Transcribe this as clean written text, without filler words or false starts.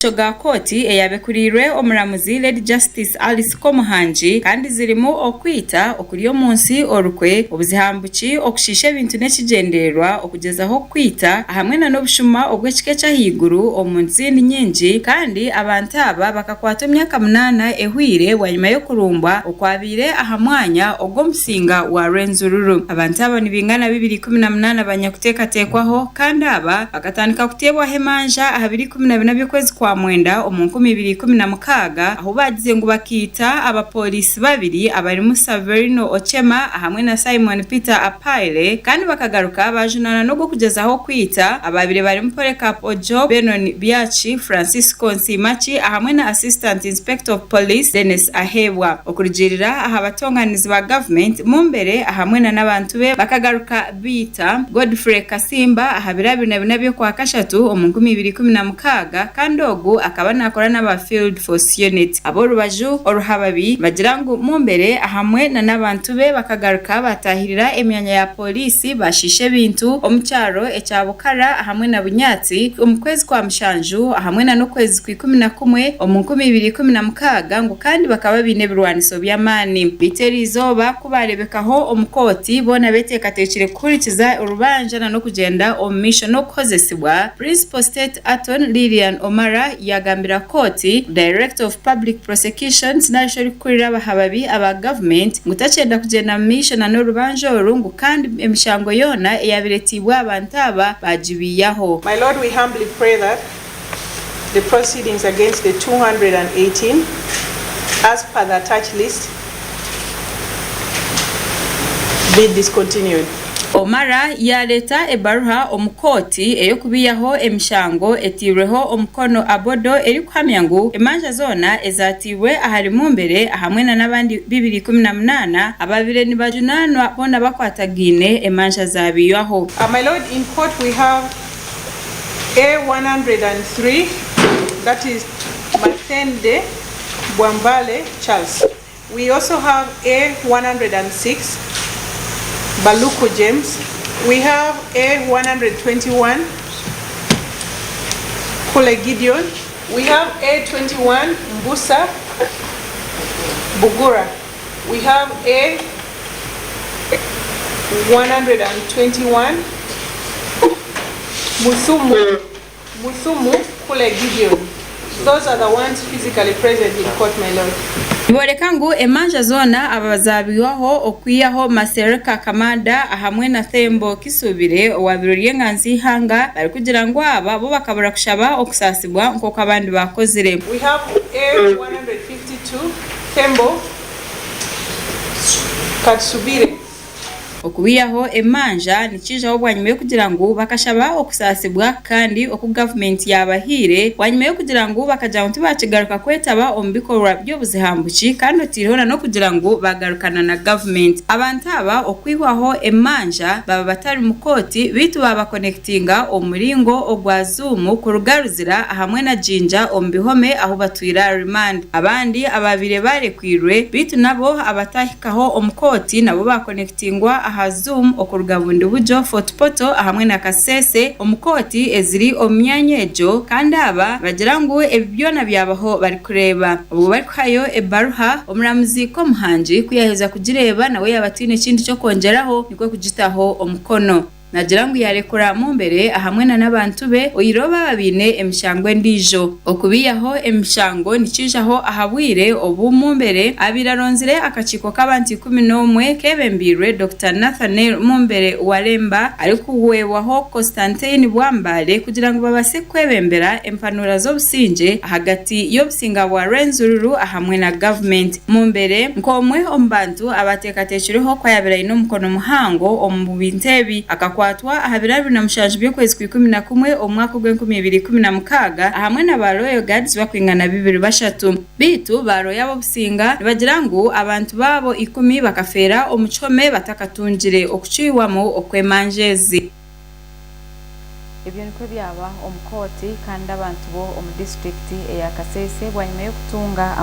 Shoga koti eyabekurire omuramuzi Lady Justice Alice Komuhangi kandi zirimo okwita okuriyo munsi orukwe obuzihambuki okushisha ebintu n'ekigendererwa okugezaho kwita hamwe na n'obushuma obw'ekike ky'ahiguru omunsi nyingi kandi abantu aba bakakwata emyaka 8 ehwire wanyuma yo kurumbwa okwabire aha mwanya ogw'Omusinga wa Rwenzururu. Abantu aba nibingana 218 abanyakuteekateekwaho kandi aba bakatandika kutebwa hemanja aha 2014 by'okwezi kwa mwenda omunku 2016 aho bagize ngo bakita abapolisi babiri abarimu Saverino Ochema hamwe na Simon Peter Apaile kandi bakagaruka bajunana no kugezaho kwita ababiri barimu Polycarp Ojo Benon Biachi Francisco Nsimachi hamwe na Assistant Inspector of Police Dennis Ahebwa okurigirira aha batonganizi ba government Mumbere hamwe na nabantu be bakagaruka bita Godfrey Kasimba aha 2024 kwa kashatu omunku 2016 kandi akaba nakora n'aba field force unit abo rubaju oruhababi bagirango Mumbere hamwe na nabantu be bakagaruka batahirira emyanya ya polisi bashishe bintu omucyaro ecyabukara hamwe na bunyatsi omukwezi kwa mushanju hamwe na nokwezi kwa 11 omunku 2016 ngo kandi bakaba bine birwaniso by'amani biterizo bakubarebekaho omukoti bona betekatekire kurikiza urubanja no kugenda omission no kozesibwa Principal State Attorney Lilian Omara yagambira koti Director of Public Prosecutions nashori kurira abahababi aba government ngutacenda kugenda mission no rubanja orungu kandi emishango yoona eyabiretibwa abantu aba bajibiyaho. My Lord, we humbly pray that the proceedings against the 218 as per the attached list be discontinued. Omara yaleta ebaruha omukoti eyokubiyaho emishango etireho omukono abodo eri kuhamyangu emanja zona ezatiwe ahari Mumbere hamwe na nabandi 2018 ababire nibajunanwa bona bakwatagine emanja zabiyaho. My Lord, in court we have A103, that is Matende Bwambale Charles. We also have A106 Baluku James. We have A121 Kule Gideon. We have A21 Mbusa Bugura. We have A121 Musumu Kule Gideon. Those are the ones physically present in court, my Lord. Iborekangu emanja zona abazabiwaho okwiyaho Masereka Kamada hamwe na Thembo Kisubire owabiroriye nganzi hanga bari kugira ngo aba bo bakabura kushaba okusasibwa nk'uko abandi bakozire. We have A152 Thembo Katsubire. Okubiyaho emanja nikijaho bwanyuma yo kugira ngo bakashaba okusasibwa kandi oku government yabahire bwanyuma yo kugira ngo bakaja ngo bakigaruka kwetaba ombikorwa by'obuzihambuki kandi otirihona no kugira ngo bagarukana na government. Abantu aba okwihwaho emanja baba batari mukoti bitu baba connectinga omuringo ogwa Zoom kurugaruzira hamwe na jinja ombihome aho batwira remand. Abandi ababire barekwirwe bitu nabo abatahikaho omukoti nabo ba connectingwa aha Zoom okurugabundi bujo fotopoto hamwe na kasese omukoti eziri omyanya ejo kandi aba bagira ngo ebyona byabaho bari kureba ubwo bari kwayo ebaruha omuramuzi Komuhangi kuyaheza kugireba nawe yabatine kindi cyo kongeraho niko kugitaho omukono. Nagira ngo yarekura Mumbere hamwe na nabantu be oyiroba babine emishango ndijo okubiyaho emishango nikijaho ahabwire obu Mumbere abiraronzire akachiko k'abantu 11 kebembirwe Dr. Nathaniel Mumbere Walemba ariko uwewaho Constantine Bwambale kugira ngo babase kwebembera empanura z'obusinje hagati y'Omusinga wa Rwenzururu hamwe na government. Mumbere nkomwe ombantu abatekatekireho kwayabira ino mukono muhango omubintebi kwatwa ahabirabi na mushanju by'okwezi kwa 11 omwaka gwa 2016 hamwe na ba Royal Guards bakwingana 2 bitu ba Royal Omusinga bagira ngo abantu babo 10 bakafera omuchome batakatungire okuciwamo okwemanjezi. Ebyo niko byaba omukoti kandi abantu bo omu district eya Kasese bwanyuma yo kutunga